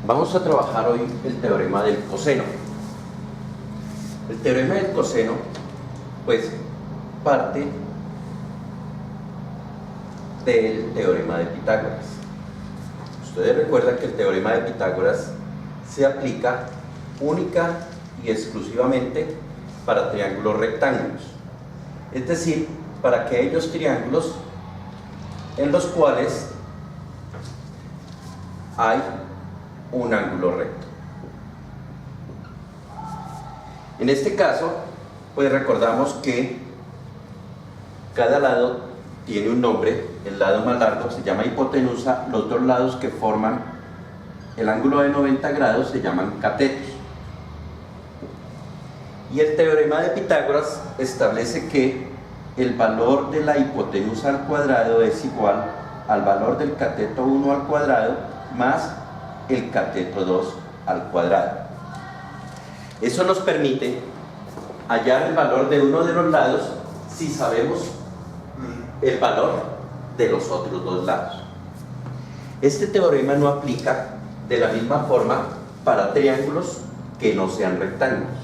Vamos a trabajar hoy el teorema del coseno. El teorema del coseno, pues, parte del teorema de Pitágoras. Ustedes recuerdan que el teorema de Pitágoras se aplica única y exclusivamente para triángulos rectángulos, es decir, para aquellos triángulos en los cuales hay un ángulo recto. En este caso, pues recordamos que cada lado tiene un nombre. El lado más largo se llama hipotenusa, los dos lados que forman el ángulo de 90 grados se llaman catetos. Y el teorema de Pitágoras establece que el valor de la hipotenusa al cuadrado es igual al valor del cateto 1 al cuadrado más el cateto 2 al cuadrado. Eso nos permite hallar el valor de uno de los lados si sabemos el valor de los otros dos lados. Este teorema no aplica de la misma forma para triángulos que no sean rectángulos.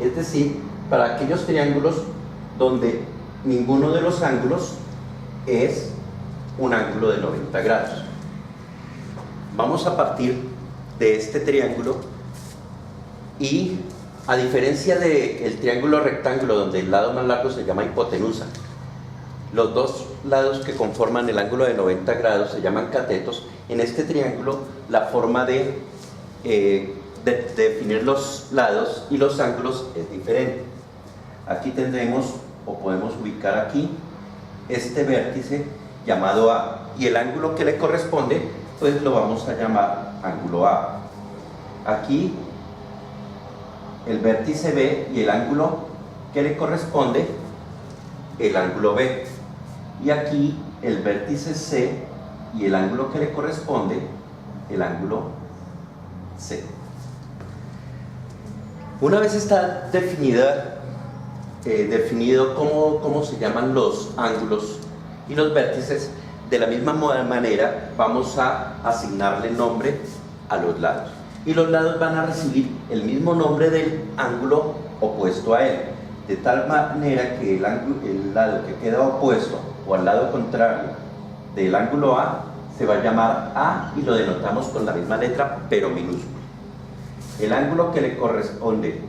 Es decir, para aquellos triángulos donde ninguno de los ángulos es un ángulo de 90 grados. Vamos a partir de este triángulo y, a diferencia del triángulo rectángulo donde el lado más largo se llama hipotenusa, los dos lados que conforman el ángulo de 90 grados se llaman catetos. En este triángulo la forma de definir los lados y los ángulos es diferente. Aquí tendremos, o podemos ubicar aquí, este vértice llamado A, y el ángulo que le corresponde pues lo vamos a llamar ángulo A. Aquí el vértice B y el ángulo que le corresponde, el ángulo B, y aquí el vértice C y el ángulo que le corresponde, el ángulo C. Una vez está definido cómo se llaman los ángulos y los vértices, de la misma manera vamos a asignarle nombre a los lados. Y los lados van a recibir el mismo nombre del ángulo opuesto a él, de tal manera que el lado que queda opuesto o al lado contrario del ángulo A se va a llamar A y lo denotamos con la misma letra pero minúscula. El ángulo que le corresponde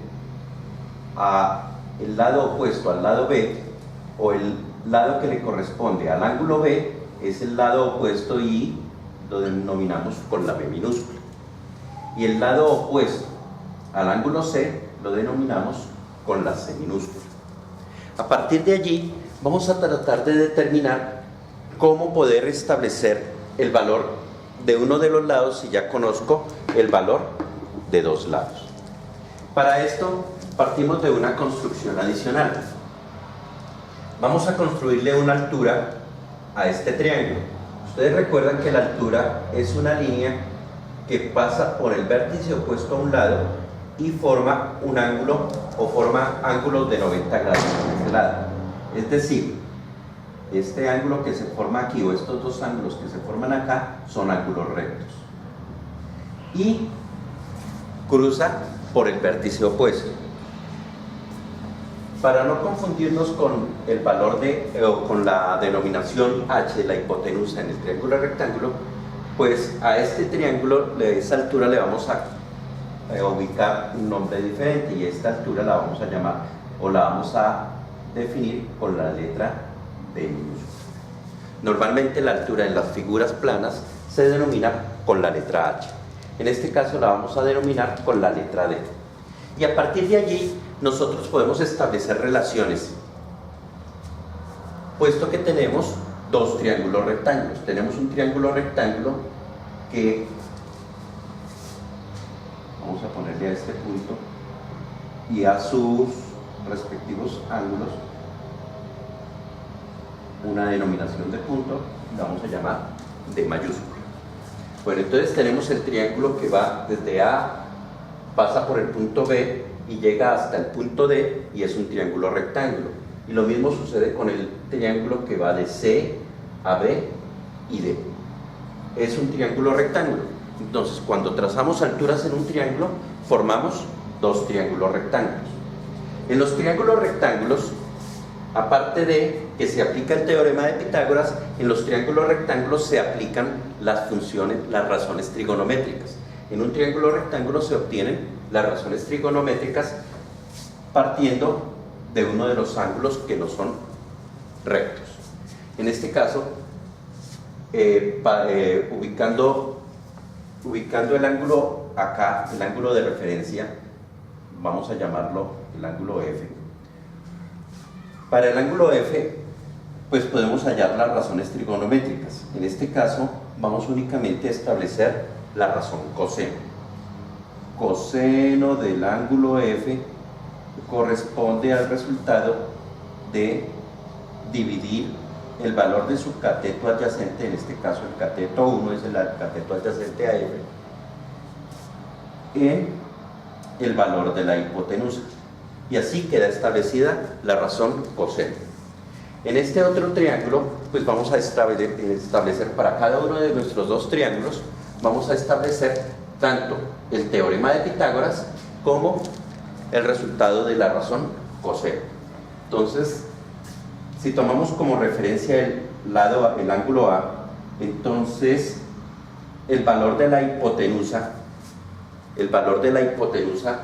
al lado opuesto al lado B, o el lado que le corresponde al ángulo B, es el lado opuesto y lo denominamos con la B minúscula. Y el lado opuesto al ángulo C lo denominamos con la C minúscula. A partir de allí vamos a tratar de determinar cómo poder establecer el valor de uno de los lados si ya conozco el valor de dos lados. Para esto partimos de una construcción adicional. Vamos a construirle una altura a este triángulo. Ustedes recuerdan que la altura es una línea que pasa por el vértice opuesto a un lado y forma un ángulo o forma ángulos de 90 grados en este lado. Es decir, este ángulo que se forma aquí o estos dos ángulos que se forman acá son ángulos rectos. Y cruza por el vértice opuesto. Para no confundirnos con el valor o con la denominación h de la hipotenusa en el triángulo rectángulo, pues a este triángulo de esa altura le vamos a ubicar un nombre diferente, y esta altura la vamos a llamar o la vamos a definir con la letra B minúscula. Normalmente la altura en las figuras planas se denomina con la letra h. En este caso la vamos a denominar con la letra D. Y a partir de allí nosotros podemos establecer relaciones, puesto que tenemos dos triángulos rectángulos. Tenemos un triángulo rectángulo que vamos a ponerle a este punto y a sus respectivos ángulos una denominación de punto, la vamos a llamar D mayúscula. Bueno, entonces tenemos el triángulo que va desde A, pasa por el punto B y llega hasta el punto D y es un triángulo rectángulo. Y lo mismo sucede con el triángulo que va de C a B y D. Es un triángulo rectángulo. Entonces, cuando trazamos alturas en un triángulo, formamos dos triángulos rectángulos. En los triángulos rectángulos, aparte de que se aplica el teorema de Pitágoras, en los triángulos rectángulos se aplican las funciones, las razones trigonométricas. En un triángulo rectángulo se obtienen las razones trigonométricas partiendo de uno de los ángulos que no son rectos. En este caso, ubicando el ángulo acá, el ángulo de referencia, vamos a llamarlo el ángulo F. Para el ángulo F, pues podemos hallar las razones trigonométricas. En este caso, vamos únicamente a establecer la razón coseno. Coseno del ángulo F corresponde al resultado de dividir el valor de su cateto adyacente, en este caso el cateto 1 es el cateto adyacente a F, en el valor de la hipotenusa. Y así queda establecida la razón coseno. En este otro triángulo, pues vamos a establecer para cada uno de nuestros dos triángulos, vamos a establecer tanto el teorema de Pitágoras como el resultado de la razón coseno. Entonces, si tomamos como referencia el ángulo A, entonces el valor de la hipotenusa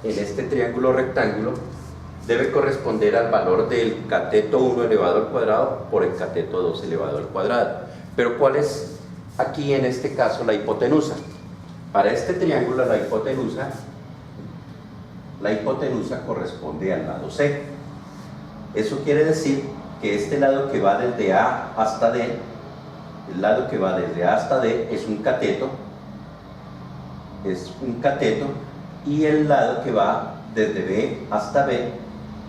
en este triángulo rectángulo debe corresponder al valor del cateto 1 elevado al cuadrado por el cateto 2 elevado al cuadrado. Pero ¿cuál es aquí en este caso la hipotenusa? Para este triángulo la hipotenusa corresponde al lado C. Eso quiere decir que este lado que va desde A hasta D, el lado que va desde A hasta D es un cateto, y el lado que va desde B hasta B,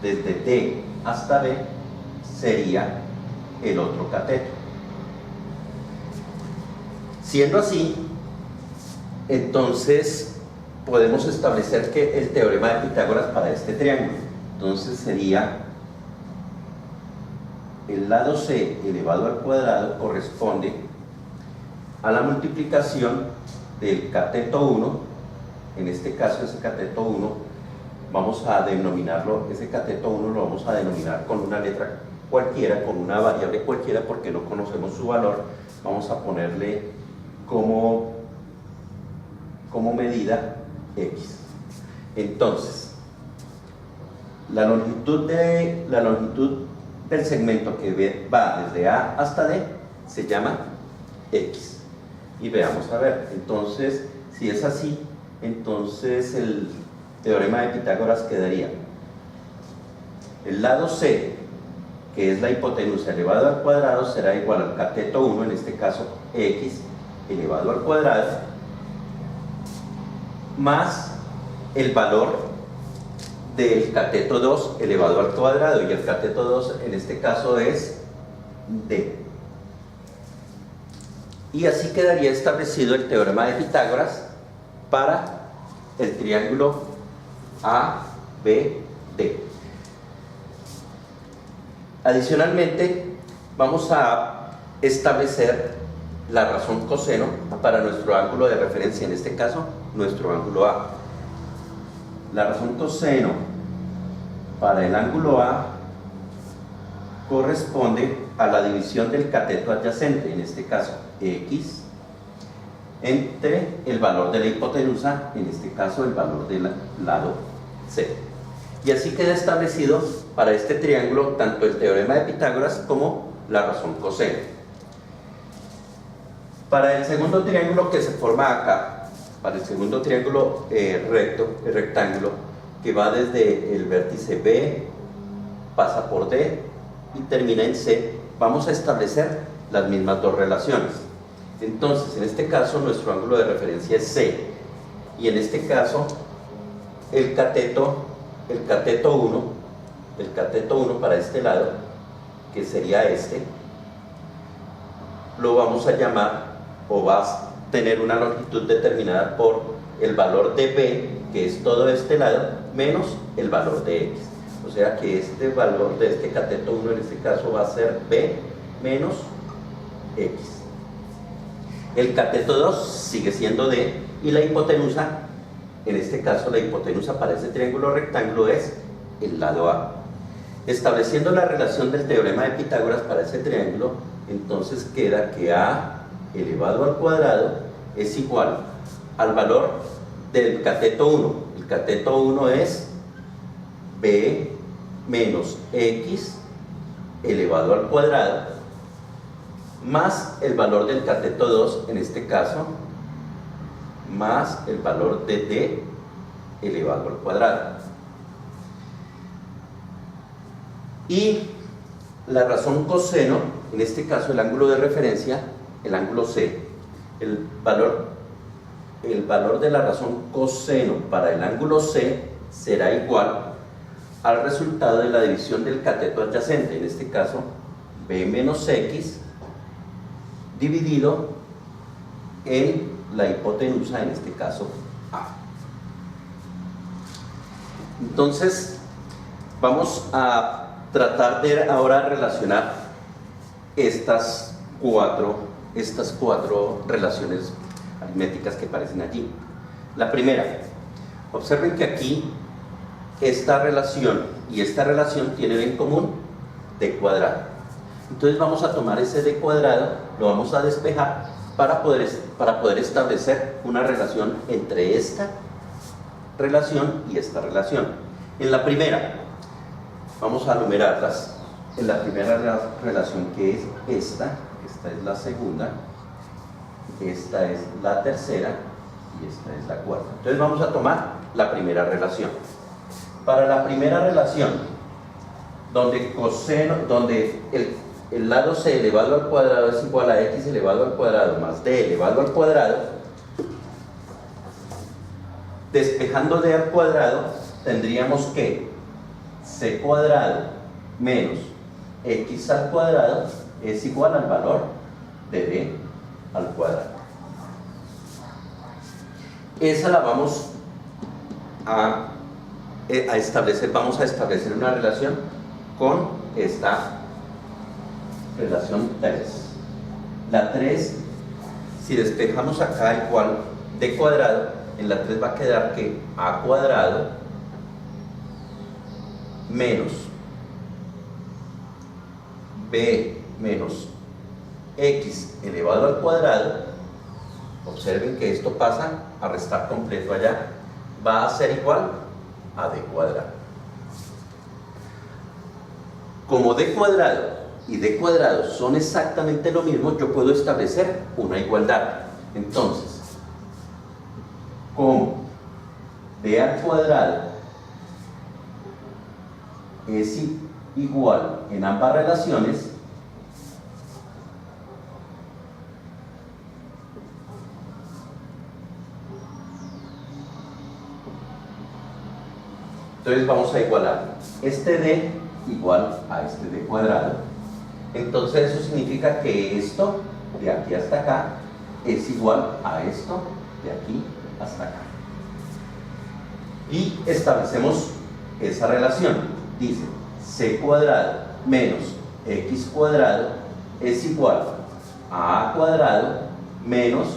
desde D hasta B, sería el otro cateto. Siendo así, entonces podemos establecer que el teorema de Pitágoras para este triángulo, entonces sería el lado C elevado al cuadrado corresponde a la multiplicación del cateto 1, en este caso ese cateto 1 vamos a denominarlo, ese cateto 1 lo vamos a denominar con una letra cualquiera, con una variable cualquiera porque no conocemos su valor, vamos a ponerle como medida X. Entonces, la longitud del segmento que va desde A hasta D se llama X. Y veamos a ver, entonces, si es así, entonces el teorema de Pitágoras quedaría el lado C, que es la hipotenusa elevado al cuadrado, será igual al cateto 1, en este caso X elevado al cuadrado, más el valor del cateto 2 elevado al cuadrado, y el cateto 2 en este caso es D. Y así quedaría establecido el teorema de Pitágoras para el triángulo ABD. Adicionalmente, vamos a establecer la razón coseno para nuestro ángulo de referencia, en este caso, nuestro ángulo A. La razón coseno para el ángulo A corresponde a la división del cateto adyacente, en este caso X, entre el valor de la hipotenusa, en este caso el valor del lado C. Y así queda establecido para este triángulo tanto el teorema de Pitágoras como la razón coseno. Para el segundo triángulo que se forma acá, para el segundo triángulo rectángulo, que va desde el vértice B, pasa por D y termina en C, vamos a establecer las mismas dos relaciones. Entonces, en este caso, nuestro ángulo de referencia es C, y en este caso, el cateto 1 para este lado, que sería este, lo vamos a llamar, o va a tener una longitud determinada por el valor de B que es todo este lado, menos el valor de x. O sea que este valor de este cateto 1 en este caso va a ser b menos x. El cateto 2 sigue siendo d y la hipotenusa, en este caso la hipotenusa para ese triángulo rectángulo es el lado a. Estableciendo la relación del teorema de Pitágoras para ese triángulo, entonces queda que a elevado al cuadrado es igual al valor del cateto 1. El cateto 1 es b menos x elevado al cuadrado más el valor del cateto 2, en este caso, más el valor de d elevado al cuadrado. Y la razón coseno, en este caso el ángulo de referencia, el ángulo C, el valor de la razón coseno para el ángulo C será igual al resultado de la división del cateto adyacente, en este caso b menos x dividido en la hipotenusa, en este caso a. Entonces vamos a tratar de ahora relacionar estas cuatro relaciones aritméticas que aparecen allí. La primera, observen que aquí esta relación y esta relación tienen en común d cuadrado. Entonces vamos a tomar ese d cuadrado, lo vamos a despejar para poder establecer una relación entre esta relación y esta relación. En la primera, vamos a numerarlas. En la primera relación, que es esta es la segunda, esta es la tercera y esta es la cuarta. Entonces vamos a tomar la primera relación. Para la primera relación, donde el lado c elevado al cuadrado es igual a x elevado al cuadrado más d elevado al cuadrado, despejando d al cuadrado, tendríamos que c cuadrado menos x al cuadrado es igual al valor de d al cuadrado. Esa la vamos a establecer, vamos a establecer una relación con esta relación 3. La 3, si despejamos acá igual d cuadrado, en la 3 va a quedar que a cuadrado menos b menos x elevado al cuadrado, observen que esto pasa a restar completo allá, va a ser igual a d cuadrado. Como d cuadrado y d cuadrado son exactamente lo mismo, yo puedo establecer una igualdad. Entonces, como d al cuadrado es igual en ambas relaciones, entonces vamos a igualar este d igual a este d cuadrado. Entonces eso significa que esto de aquí hasta acá es igual a esto de aquí hasta acá. Y establecemos esa relación. Dice c cuadrado menos x cuadrado es igual a a cuadrado menos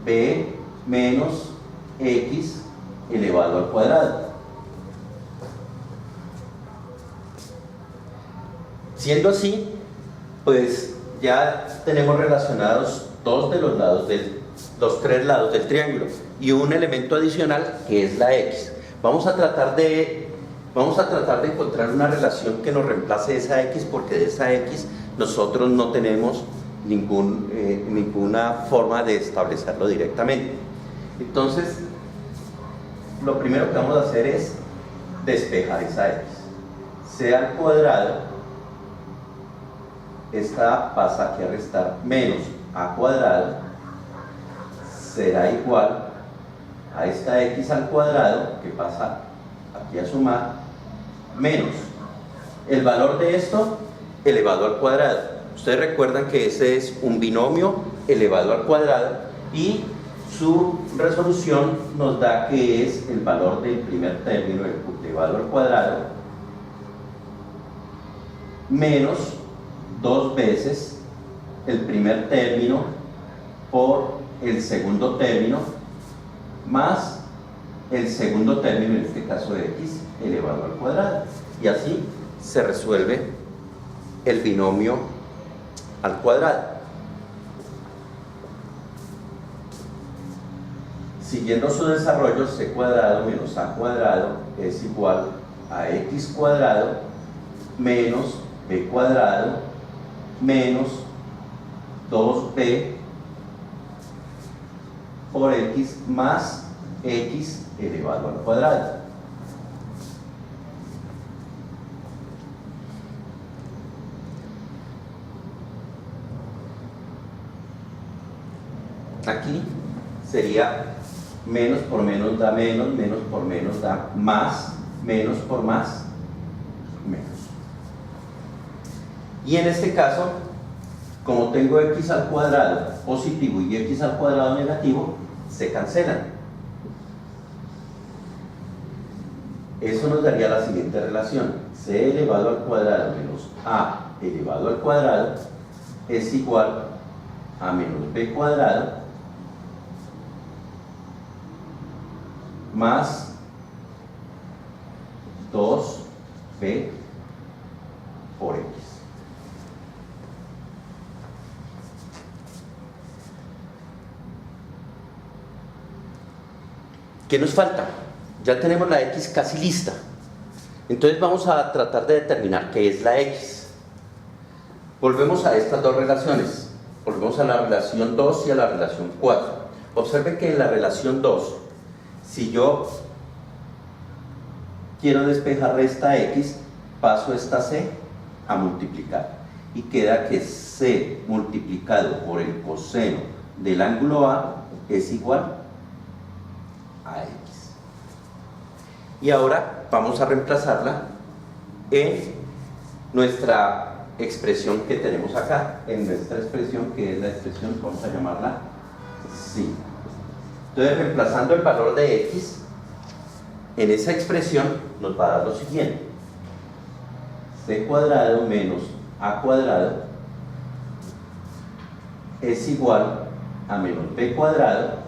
b menos x elevado al cuadrado. Siendo así, pues ya tenemos relacionados dos de los tres lados del triángulo y un elemento adicional que es la x. Vamos a tratar de encontrar una relación que nos reemplace esa x, porque de esa x nosotros no tenemos ninguna forma de establecerlo directamente. Entonces, lo primero que vamos a hacer es despejar esa x. C al cuadrado, esta pasa aquí a restar, menos a cuadrado será igual a esta x al cuadrado, que pasa aquí a sumar, menos el valor de esto elevado al cuadrado. Ustedes recuerdan que ese es un binomio elevado al cuadrado y Su resolución nos da que es el valor del primer término elevado al cuadrado menos 2 veces el primer término por el segundo término más el segundo término, en este caso de x, elevado al cuadrado. Y así se resuelve el binomio al cuadrado. Siguiendo su desarrollo, c cuadrado menos a cuadrado es igual a x cuadrado menos b cuadrado menos 2b por x más x elevado al cuadrado. Aquí sería menos por menos da menos, menos por menos da más, menos por más, menos. Y en este caso, como tengo x al cuadrado positivo y x al cuadrado negativo, se cancelan. Eso nos daría la siguiente relación: c elevado al cuadrado menos a elevado al cuadrado es igual a menos b cuadrado más 2b por x. ¿Qué nos falta? Ya tenemos la x casi lista. Entonces vamos a tratar de determinar qué es la x. Volvemos a estas dos relaciones. Volvemos a la relación 2 y a la relación 4. Observen que en la relación 2, si yo quiero despejar esta x, paso esta c a multiplicar. Y queda que c multiplicado por el coseno del ángulo A es igual a x. Y ahora vamos a reemplazarla en nuestra expresión que tenemos acá, en nuestra expresión que es la expresión, vamos a llamarla sí. Entonces, reemplazando el valor de x en esa expresión, nos va a dar lo siguiente: c cuadrado menos a cuadrado es igual a menos b cuadrado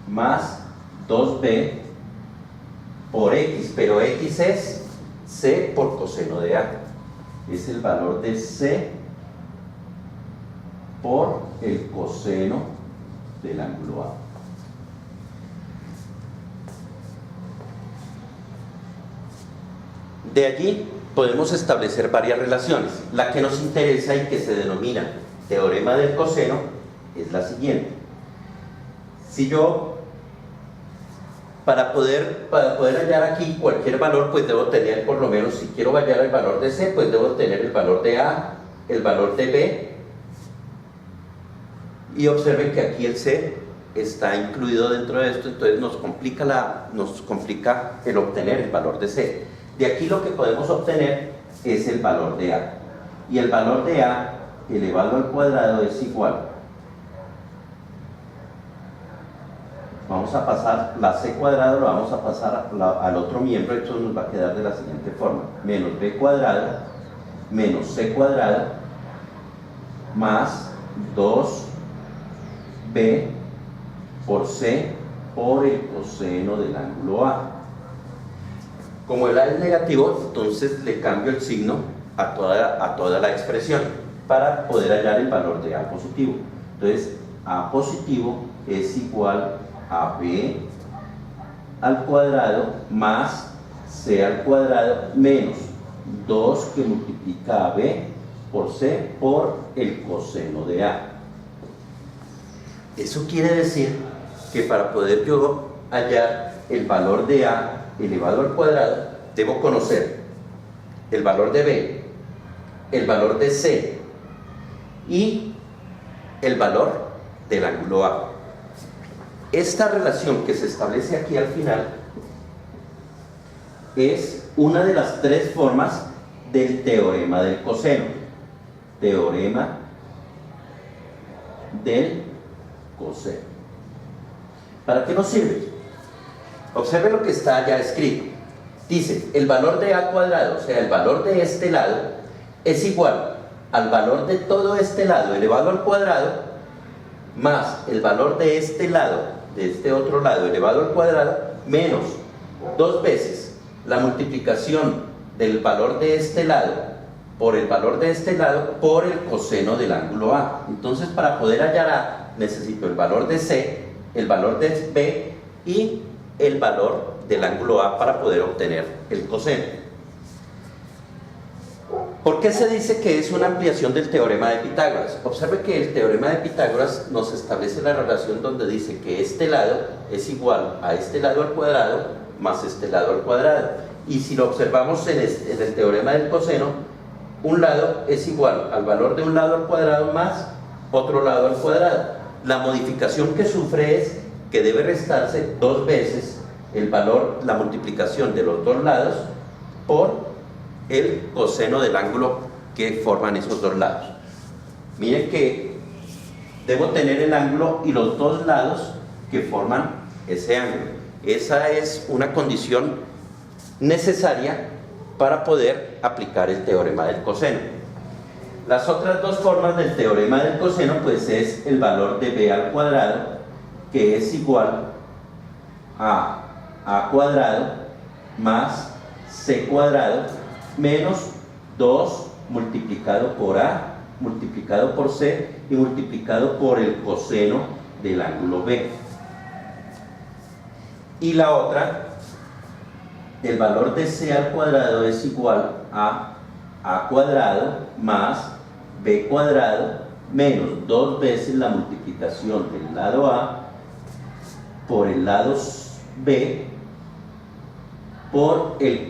más 2b por x, pero x es c por coseno de a, es el valor de c por el coseno del ángulo A. De allí podemos establecer varias relaciones. La que nos interesa y que se denomina teorema del coseno es la siguiente: si yo para poder hallar aquí cualquier valor, pues debo tener por lo menos, si quiero hallar el valor de c, pues debo tener el valor de a, el valor de b, y observen que aquí el c está incluido dentro de esto, entonces nos complica el obtener el valor de c. De aquí lo que podemos obtener es el valor de a, y el valor de a elevado al cuadrado es igual, vamos a pasar la c cuadrado, lo vamos a pasar al otro miembro, esto nos va a quedar de la siguiente forma: menos b cuadrado menos c cuadrado más 2b por c por el coseno del ángulo A. Como el a es negativo, entonces le cambio el signo a toda la expresión para poder hallar el valor de a positivo. Entonces, a positivo es igual a b al cuadrado más c al cuadrado menos 2 que multiplica a b por c por el coseno de a. Eso quiere decir que para poder yo hallar el valor de a elevado al cuadrado, debo conocer el valor de b, el valor de c y el valor del ángulo A. Esta relación que se establece aquí al final es una de las tres formas del teorema del coseno. Teorema del coseno. ¿Para qué nos sirve? Observe lo que está allá escrito. Dice, el valor de a cuadrado, o sea, el valor de este lado, es igual al valor de todo este lado elevado al cuadrado, más el valor de este lado, de este otro lado elevado al cuadrado, menos 2 veces la multiplicación del valor de este lado por el valor de este lado por el coseno del ángulo A. Entonces, para poder hallar A, necesito el valor de C, el valor de B y el valor del ángulo A para poder obtener el coseno. ¿Por qué se dice que es una ampliación del teorema de Pitágoras? Observe que el teorema de Pitágoras nos establece la relación donde dice que este lado es igual a este lado al cuadrado más este lado al cuadrado. Y si lo observamos en el teorema del coseno, un lado es igual al valor de un lado al cuadrado más otro lado al cuadrado. La modificación que sufre es que debe restarse 2 veces el valor, la multiplicación de los dos lados por el coseno del ángulo que forman esos dos lados. Miren que debo tener el ángulo y los dos lados que forman ese ángulo. Esa es una condición necesaria para poder aplicar el teorema del coseno. Las otras dos formas del teorema del coseno pues es el valor de b al cuadrado, que es igual a cuadrado más c cuadrado menos 2 multiplicado por a multiplicado por c y multiplicado por el coseno del ángulo b. Y la otra, el valor de c al cuadrado es igual a cuadrado más b cuadrado menos 2 veces la multiplicación del lado a por el lado b por el